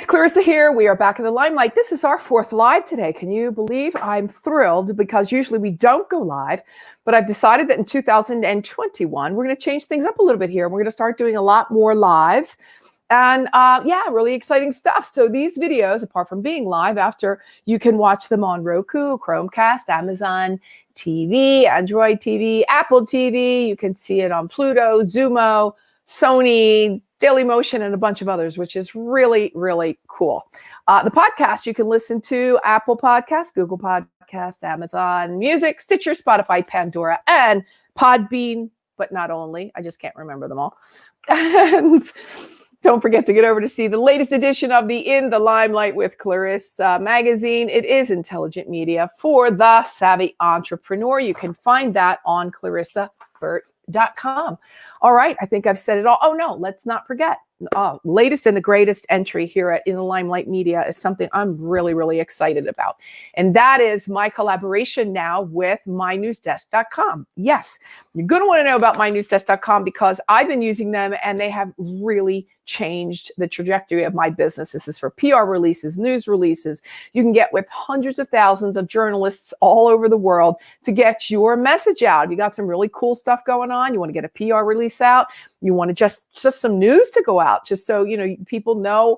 Clarissa here. We are back in the Limelight. This is our fourth live today. Can you believe? I'm thrilled because usually we don't go live, but I've decided that in 2021, we're going to change things up a little bit here. We're going to start doing a lot more lives and really exciting stuff. So these videos, apart from being live, after you can watch them on Roku, Chromecast, Amazon TV, Android TV, Apple TV. You can see it on Pluto, Zumo, Sony, Dailymotion, and a bunch of others, which is really, really cool. The podcast you can listen to Apple Podcasts, Google Podcasts, Amazon Music, Stitcher, Spotify, Pandora, and Podbean, but not only. I just can't remember them all. And don't forget to get over to see the latest edition of the In the Limelight with Clarissa magazine. It is intelligent media for the savvy entrepreneur. You can find that on clarissaburt.com. All right, I think I've said it all. Oh no, let's not forget. Latest and the greatest entry here at In the Limelight Media is something I'm really, really excited about. And that is my collaboration now with mynewsdesk.com. Yes, you're going to want to know about mynewsdesk.com because I've been using them and they have really changed the trajectory of my business. This is for PR releases, news releases. You can get with hundreds of thousands of journalists all over the world to get your message out. If you got some really cool stuff going on, you want to get a PR release out, you want to just some news to go out, just so, people know,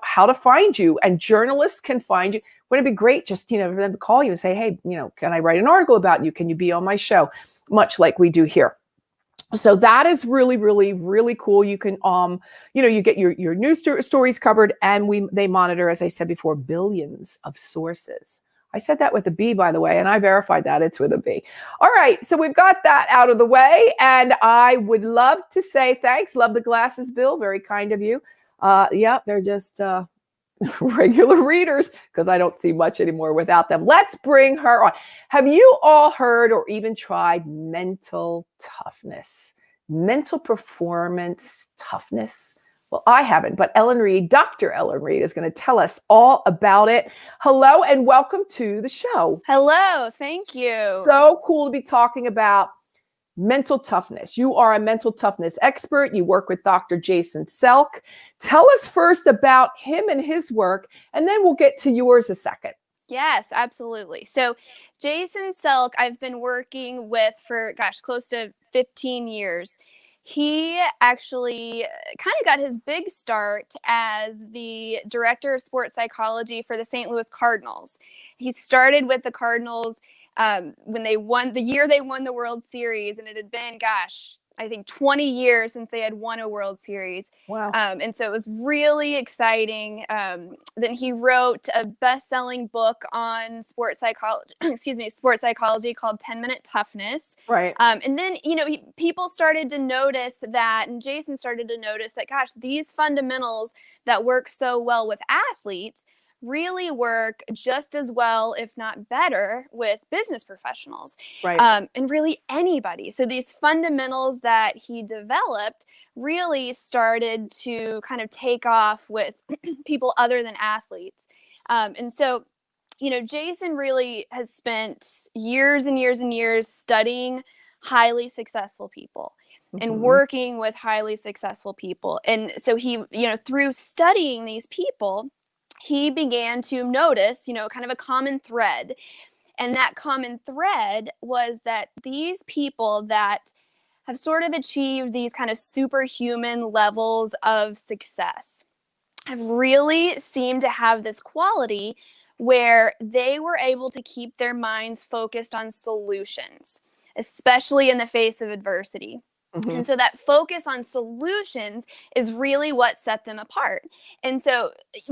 how to find you and journalists can find you. Wouldn't it be great just, for them to call you and say, hey, can I write an article about you? Can you be on my show? Much like we do here. So that is really, really, really cool. You can, you get your news stories covered, and they monitor, as I said before, billions of sources. I said that with a B, by the way, and I verified that it's with a B. All right, so we've got that out of the way, and I would love to say thanks. Love the glasses, Bill. Very kind of you. They're just regular readers because I don't see much anymore without them. Let's bring her on. Have you all heard or even tried mental toughness, mental performance toughness? Well, I haven't, but Dr. Ellen Reed is going to tell us all about it. Hello and welcome to the show. Hello, thank you. So cool to be talking about mental toughness. You are a mental toughness expert. You work with Dr. Jason Selk. Tell us first about him and his work, and then we'll get to yours a second. Yes, absolutely. So Jason Selk, I've been working with for, close to 15 years. He actually kind of got his big start as the director of sports psychology for the St. Louis Cardinals. He started with the Cardinals when they won the World Series, and it had been, I think 20 years since they had won a World Series. Wow. And so it was really exciting. Then he wrote a best-selling book on sports psychology called 10-Minute Toughness. Right. And then, people started to notice that, and Jason started to notice that, these fundamentals that work so well with athletes really work just as well, if not better, with business professionals, right. And really anybody. So these fundamentals that he developed really started to kind of take off with people other than athletes. And so, Jason really has spent years and years and years studying highly successful people. Mm-hmm. And working with highly successful people. And so he, through studying these people, he began to notice, kind of a common thread. And that common thread was that these people that have sort of achieved these kind of superhuman levels of success have really seemed to have this quality where they were able to keep their minds focused on solutions, especially in the face of adversity. Mm-hmm. And so that focus on solutions is really what set them apart. And so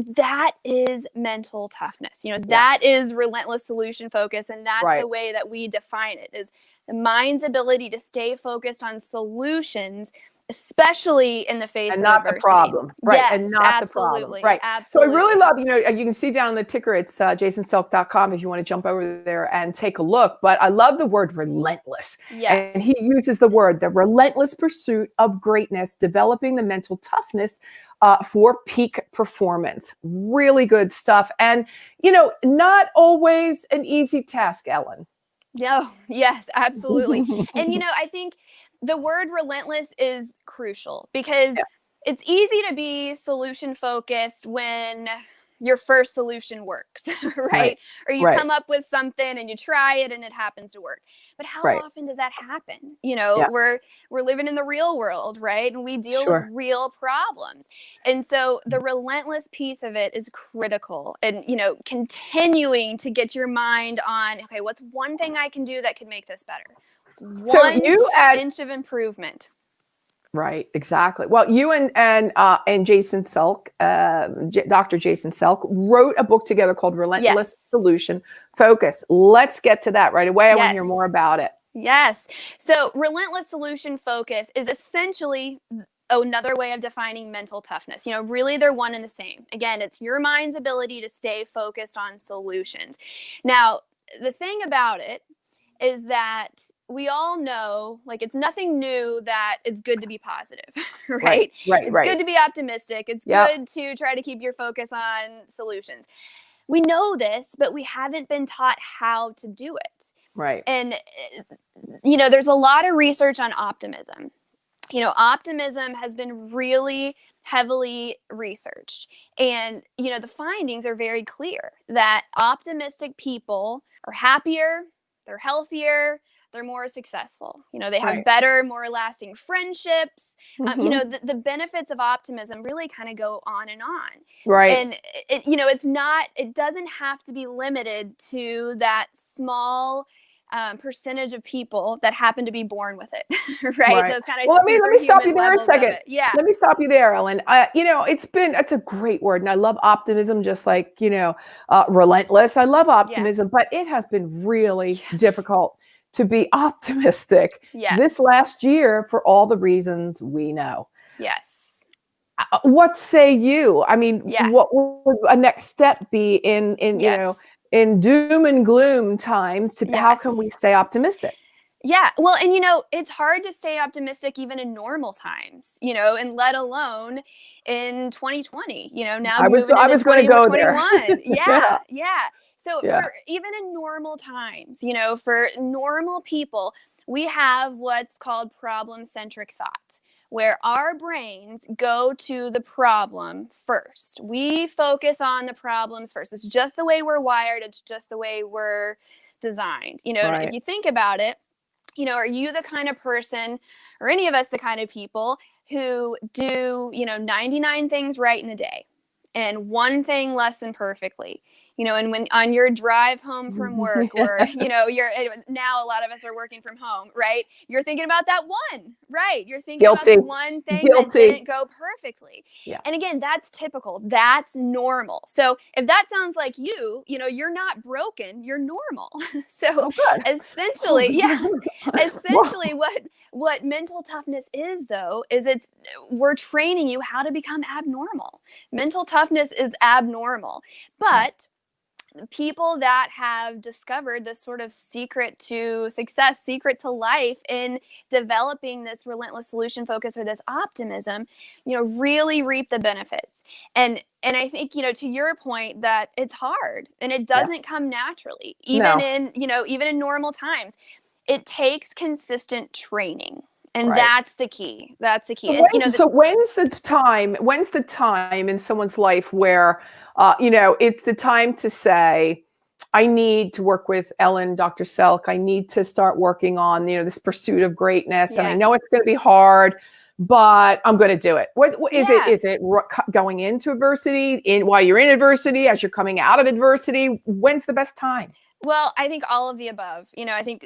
that is mental toughness. That is relentless solution focus. And that's right. The way that we define it, is the mind's ability to stay focused on solutions, especially in the face of adversity. The problem, right? Yes, and not absolutely, the problem, right? Absolutely. So I really love, you can see down on the ticker, it's jasonselk.com if you want to jump over there and take a look. But I love the word relentless. Yes. And he uses the relentless pursuit of greatness, developing the mental toughness for peak performance. Really good stuff. And, not always an easy task, Ellen. No, yes, absolutely. And, I think the word relentless is crucial because it's easy to be solution focused when your first solution works, right? Right. Or you Right. come up with something and you try it and it happens to work. But how Right. often does that happen? Yeah. We're living in the real world, right? And we deal with Sure. real problems. And so the relentless piece of it is critical. And continuing to get your mind on, okay, what's one thing I can do that could make this better? What's So one you add inch of improvement? Right, exactly. Well, you and Jason Selk, Dr. Jason Selk, wrote a book together called Relentless Yes. Solution Focus. Let's get to that right away. I want to hear Yes. more about it. Yes. So relentless solution focus is essentially another way of defining mental toughness. Really they're one and the same. Again, it's your mind's ability to stay focused on solutions. Now, the thing about it is that we all know, like, it's nothing new that it's good to be positive, right? It's good to be optimistic. It's good to try to keep your focus on solutions. We know this, but we haven't been taught how to do it. Right. And, there's a lot of research on optimism. Optimism has been really heavily researched. And, the findings are very clear that optimistic people are happier, they're healthier, they're more successful. They have better, more lasting friendships. The benefits of optimism really kind of go on and on. Right. And, it doesn't have to be limited to that small percentage of people that happen to be born with it, right? Those kind of Well, let me stop you there a second. Yeah. Let me stop you there, Ellen. It's a great word, and I love optimism, just like relentless. I love optimism, but it has been really difficult to be optimistic this last year for all the reasons we know. Yes. What say you? I mean, what would a next step be in in doom and gloom times how can we stay optimistic? Yeah. Well, and it's hard to stay optimistic even in normal times, and let alone in 2020, now I moving into was going to go there. 2021. Yeah. Yeah. So Yeah. for even in normal times, for normal people, we have what's called problem-centric thought, where our brains go to the problem first. We focus on the problems first. It's just the way we're wired. It's just the way we're designed. And if you think about it, are you the kind of person, or any of us the kind of people, who do, 99 things right in a day and one thing less than perfectly? And when on your drive home from work, or, you're now, a lot of us are working from home, right? You're thinking about that one, right? You're thinking about the one thing that didn't go perfectly. Yeah. And again, that's typical. That's normal. So if that sounds like you're not broken, you're normal. So essentially, essentially what mental toughness is, though, is we're training you how to become abnormal. Mental toughness is abnormal. But people that have discovered this sort of secret to success, secret to life in developing this relentless solution focus, or this optimism, really reap the benefits. And I think, to your point, that it's hard and it doesn't come naturally, even in normal times. It takes consistent training. And that's the key. That's the key. So when's the time in someone's life where, it's the time to say, I need to work with Ellen, Dr. Selk. I need to start working on, this pursuit of greatness. And I know it's going to be hard, but I'm going to do it. What is it? Is it going into adversity, while you're in adversity, as you're coming out of adversity? When's the best time? Well, I think all of the above. I think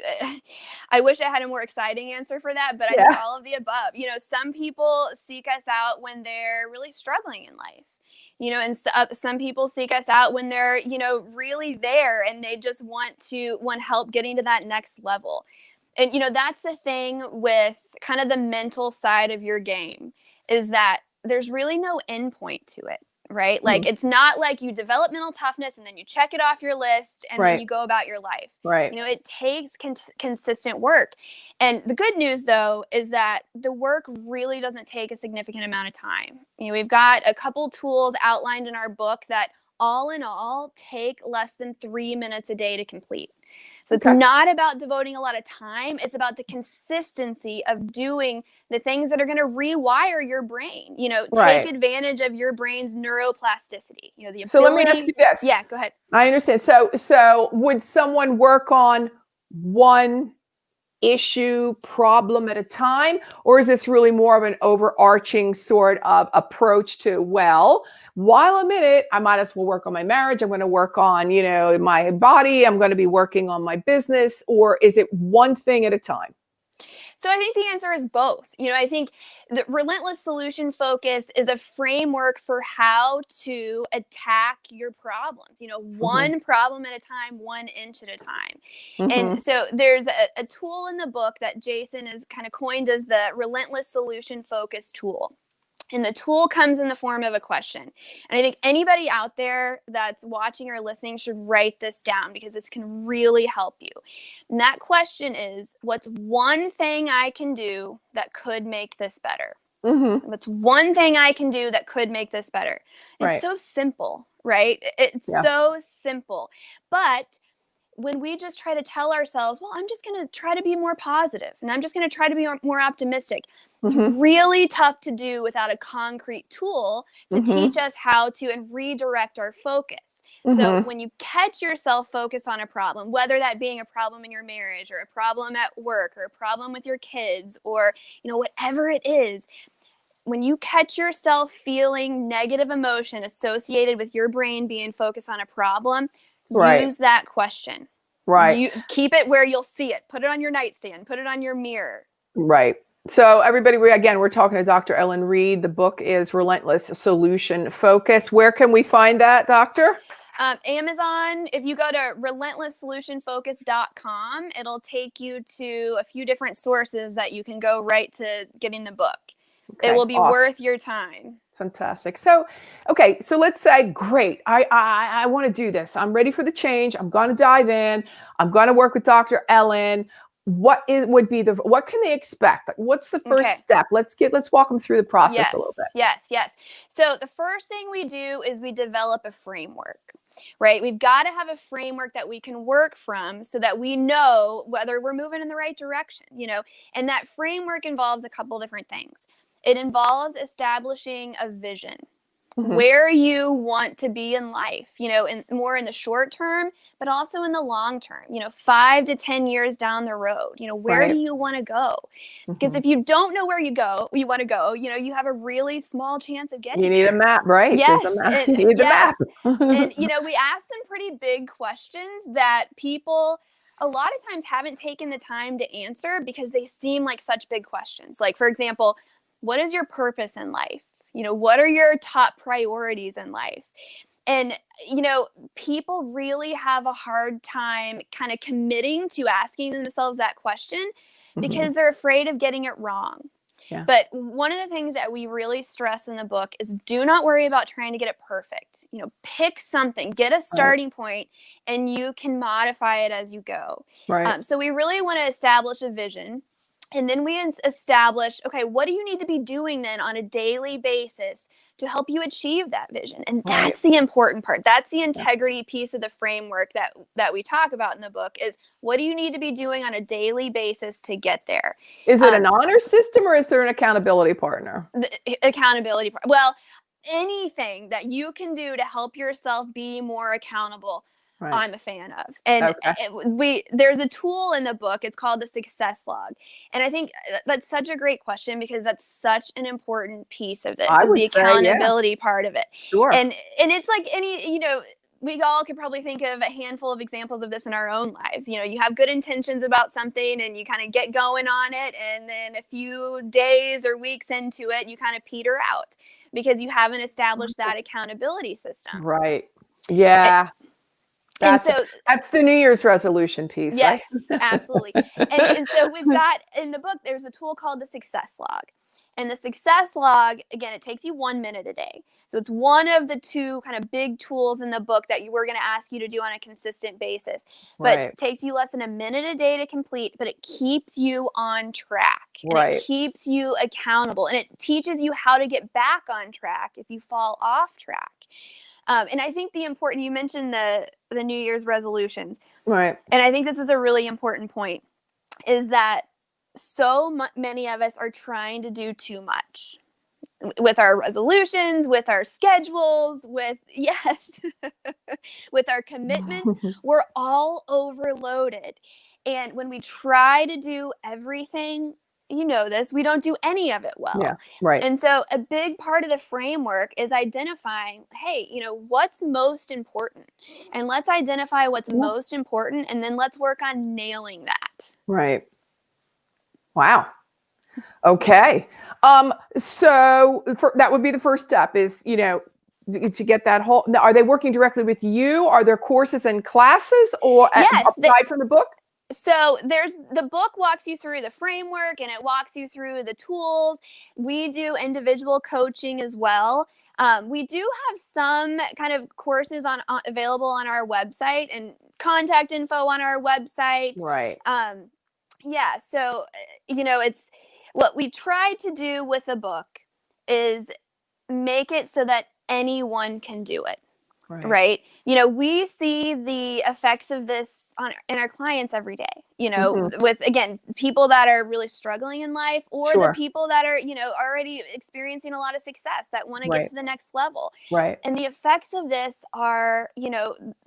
I wish I had a more exciting answer for that, but I think all of the above. Some people seek us out when they're really struggling in life. And some people seek us out when they're, really there and they just want help getting to that next level. And, that's the thing with kind of the mental side of your game, is that there's really no end point to it. Right? Like, it's not like you develop mental toughness and then you check it off your list and then you go about your life. Right. It takes consistent work. And the good news, though, is that the work really doesn't take a significant amount of time. We've got a couple tools outlined in our book that all in all take less than 3 minutes a day to complete. So it's not about devoting a lot of time. It's about the consistency of doing the things that are going to rewire your brain. Take advantage of your brain's neuroplasticity. The ability. So let me ask you this. Yeah, go ahead. I understand. So would someone work on one issue, problem at a time? Or is this really more of an overarching sort of approach to, well, while I'm in it, I might as well work on my marriage. I'm going to work on, my body. I'm going to be working on my business. Or is it one thing at a time? So I think the answer is both. I think the Relentless Solution Focus is a framework for how to attack your problems, one problem at a time, 1 inch at a time. And so there's a tool in the book that Jason has kind of coined as the Relentless Solution Focus tool. And the tool comes in the form of a question. And I think anybody out there that's watching or listening should write this down because this can really help you. And that question is, what's one thing I can do that could make this better? What's one thing I can do that could make this better? It's so simple, right? It's so simple. But when we just try to tell ourselves, well, I'm just going to try to be more positive and I'm just going to try to be more optimistic. It's really tough to do without a concrete tool to teach us how to and redirect our focus. So when you catch yourself focused on a problem, whether that being a problem in your marriage or a problem at work or a problem with your kids or, whatever it is, when you catch yourself feeling negative emotion associated with your brain being focused on a problem, use that question. You keep it where you'll see it. Put it on your nightstand. Put it on your mirror. Right. So everybody, we're talking to Dr. Ellen Reed. The book is Relentless Solution Focus. Where can we find that, Doctor? Amazon. If you go to relentlesssolutionfocus.com, it'll take you to a few different sources that you can go right to getting the book. It will be worth your time. Fantastic. So let's say, great. I want to do this. I'm ready for the change. I'm going to dive in. I'm going to work with Dr. Ellen. What can they expect? Like, what's the first step? Let's walk them through the process a little bit. Yes. So the first thing we do is we develop a framework, right? We've got to have a framework that we can work from so that we know whether we're moving in the right direction, and that framework involves a couple different things. It involves establishing a vision, where you want to be in life, more in the short term, but also in the long term, 5 to 10 years down the road, where do you want to go? Because if you don't know where you want to go, you have a really small chance of getting there. You need a map, right? Yes. You need the map. And, we ask some pretty big questions that people a lot of times haven't taken the time to answer because they seem like such big questions. Like, for example, what is your purpose in life? What are your top priorities in life? And, people really have a hard time kind of committing to asking themselves that question because they're afraid of getting it wrong. Yeah. But one of the things that we really stress in the book is do not worry about trying to get it perfect. Pick something, get a starting point, and you can modify it as you go. Right. So we really want to establish a vision. And then we establish, what do you need to be doing then on a daily basis to help you achieve that vision? And that's the important part. That's the integrity piece of the framework that we talk about in the book is what do you need to be doing on a daily basis to get there? Is it an honor system or is there an accountability partner? The accountability part. Well, anything that you can do to help yourself be more accountable. I'm a fan of. And there's a tool in the book. It's called the success log. And I think that's such a great question because that's such an important piece of this is the accountability part of it. Sure. And it's like any, we all could probably think of a handful of examples of this in our own lives. You have good intentions about something and you kind of get going on it. And then a few days or weeks into it, you kind of peter out because you haven't established that accountability system. Right. Yeah. That's the New Year's resolution piece, yes, right? Absolutely. And so we've got in the book, there's a tool called the success log. And the success log, again, it takes you 1 minute a day. So it's one of the two kind of big tools in the book that we're going to ask you to do on a consistent basis. But it takes you less than a minute a day to complete, but it keeps you on track. And it keeps you accountable. And it teaches you how to get back on track if you fall off track. And I think you mentioned the New Year's resolutions. Right. And I think this is a really important point, is that many of us are trying to do too much with our resolutions, with our schedules, with with our commitments. We're all overloaded. And when we try to do everything, we don't do any of it well. Yeah. Right. And so a big part of the framework is identifying, hey, what's most important? And let's identify what's most important, and then let's work on nailing that. Right. Wow. Okay. So that would be the first step, is, to get that whole, are they working directly with you? Are there courses and classes, or aside from the book? So the book walks you through the framework, and it walks you through the tools. We do individual coaching as well. We do have some kind of courses available on our website, and contact info on our website. Right. Yeah. So, it's what we try to do with the book is make it so that anyone can do it. Right. We see the effects of this in our clients every day, with, again, people that are really struggling in life, or the people that are, already experiencing a lot of success, that want to get to the next level. Right. And the effects of this are,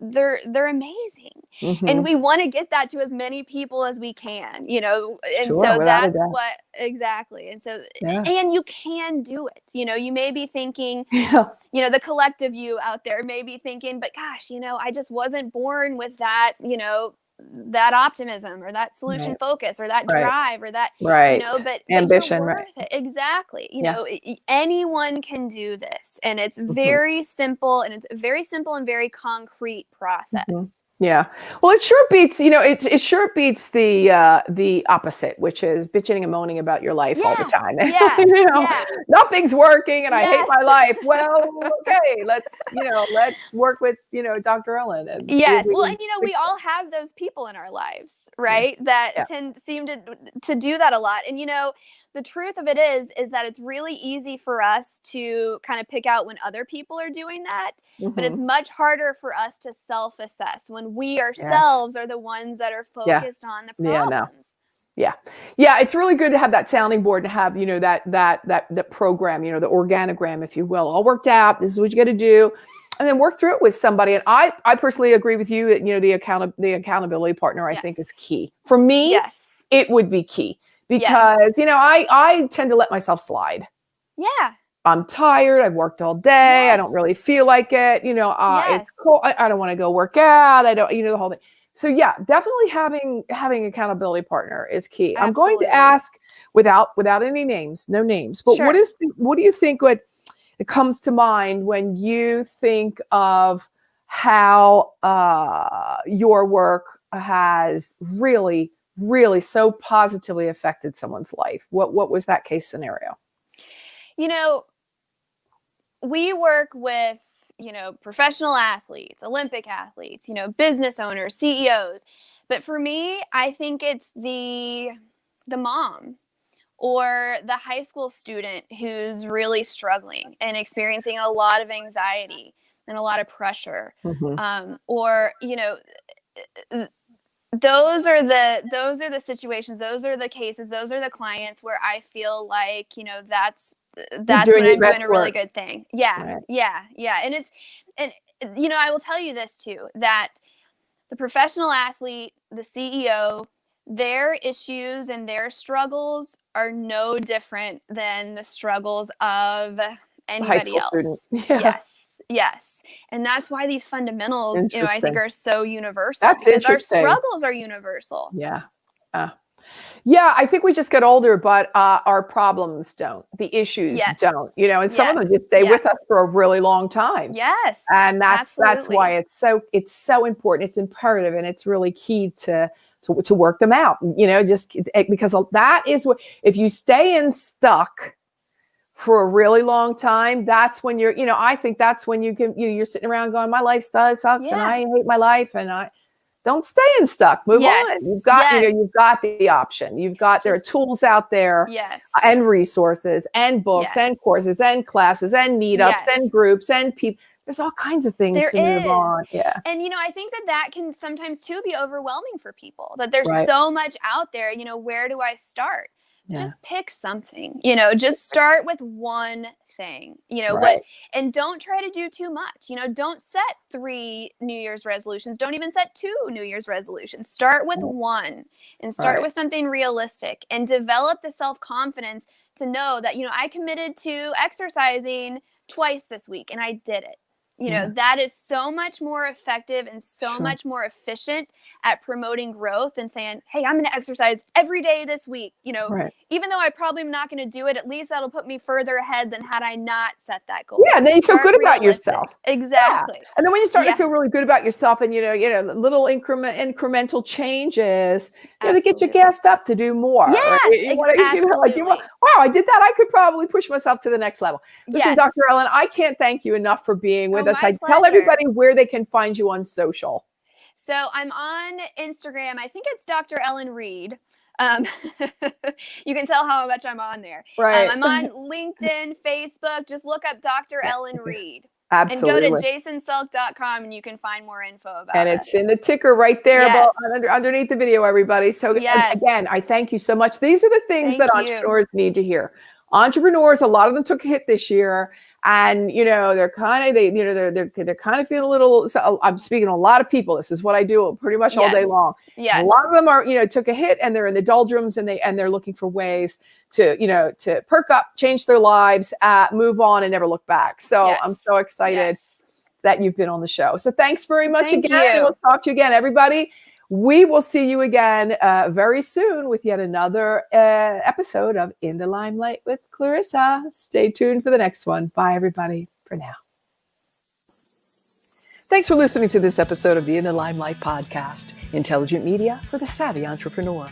they're amazing. And we want to get that to as many people as we can, and so that's what, exactly. And so, and you can do it. You may be thinking, the collective you out there may be thinking, but gosh, I just wasn't born with that, that optimism, or that solution focus, or that drive, or that, but ambition, you're worth it. Exactly. Anyone can do this, and it's very simple, and it's a very simple and very concrete process. Yeah. Well, it sure beats, it sure beats the opposite, which is bitching and moaning about your life all the time. Nothing's working and I hate my life. Well, okay, let's work with, Dr. Ellen. And well, and we all have those people in our lives, right? That seem to do that a lot. And the truth of it is that it's really easy for us to kind of pick out when other people are doing that, but it's much harder for us to self-assess when we ourselves are the ones that are focused on the problems. Yeah. It's really good to have that sounding board, to have, that program, the organogram, if you will, all worked out. This is what you got to do. And then work through it with somebody. And I personally agree with you that, the accountability partner, I think, is key. For me, it would be key. Because, I tend to let myself slide. Yeah. I'm tired. I've worked all day. I don't really feel like it. It's cool. I don't want to go work out. I don't, the whole thing. So definitely having accountability partner is key. Absolutely. I'm going to ask without any names, no names, but what do you think it comes to mind when you think of how your work has really so positively affected someone's life? What was that case scenario? We work with, professional athletes, Olympic athletes, business owners, CEOs. But for me, I think it's the mom or the high school student who's really struggling and experiencing a lot of anxiety and a lot of pressure. Or, those are the situations, those are the cases, those are the clients where I feel like, that's when I'm doing a really good thing. Yeah. And I will tell you this too, that the professional athlete, the CEO, their issues and their struggles are no different than the struggles of anybody else. Yes. And that's why these fundamentals, I think, are so universal. That's interesting. Our struggles are universal. I think we just get older, but our problems don't. The issues don't. And some of them just stay with us for a really long time. Yes. And that's why it's so important. It's imperative, and it's really key to work them out. Because that is what, if you stay stuck for a really long time, that's when I think that's when you can, you're sitting around going, my life sucks and I hate my life, and I don't stay stuck. Move on. You've got, you've got the option. There are tools out there, and resources and books and courses and classes and meetups and groups and people. There's all kinds of things There to move is. on. Yeah. And, I think that can sometimes too be overwhelming for people, that there's Right. so much out there, where do I start? Yeah. Just pick something, just start with one thing, Right. and don't try to do too much, don't set 3 New Year's resolutions. Don't even set 2 New Year's resolutions. Start with one and start Right. with something realistic and develop the self-confidence to know that, I committed to exercising twice this week and I did it. Yeah. That is so much more effective and so Sure. much more efficient at promoting growth than saying, hey, I'm going to exercise every day this week. Right. Even though I probably am not going to do it, at least that'll put me further ahead than had I not set that goal. Yeah, and then you feel Start good about realistic. yourself. Exactly. Yeah. And then when you start Yeah. to feel really good about yourself and, little incremental changes, they get you Absolutely. gassed up to do more. Yes, right? absolutely. Wow, I did that. I could probably push myself to the next level. Listen, Yes. Dr. Ellen, I can't thank you enough for being with us. My I tell pleasure. everybody where they can find you on social. So I'm on Instagram. I think it's Dr. Ellen Reed. You can tell how much I'm on there. Right. I'm on LinkedIn, Facebook. Just look up Dr. Ellen Reed. Absolutely. And go to jasonselk.com and you can find more info about And us. it's in the ticker right there Yes. underneath the video, everybody. So Yes. again, I thank you so much. These are the things that entrepreneurs need to hear. Entrepreneurs, a lot of them took a hit this year. And they're kind of they're kind of feeling a little. So I'm speaking to a lot of people. This is what I do pretty much all day long. Yes. A lot of them are took a hit and they're in the doldrums and they're looking for ways to to perk up, change their lives, move on, and never look back. So Yes. I'm so excited that you've been on the show. So thanks very much Thank again. you. And we'll talk to you again, everybody. We will see you again very soon with yet another episode of In the Limelight with Clarissa. Stay tuned for the next one. Bye, everybody, for now. Thanks for listening to this episode of the In the Limelight podcast, intelligent media for the savvy entrepreneur.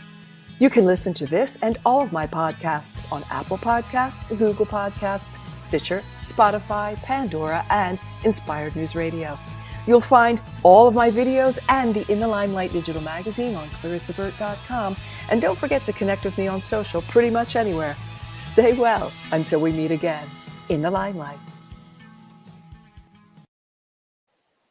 You can listen to this and all of my podcasts on Apple Podcasts, Google Podcasts, Stitcher, Spotify, Pandora, and Inspired News Radio. You'll find all of my videos and the In the Limelight digital magazine on clarissaburt.com. And don't forget to connect with me on social pretty much anywhere. Stay well until we meet again in the Limelight.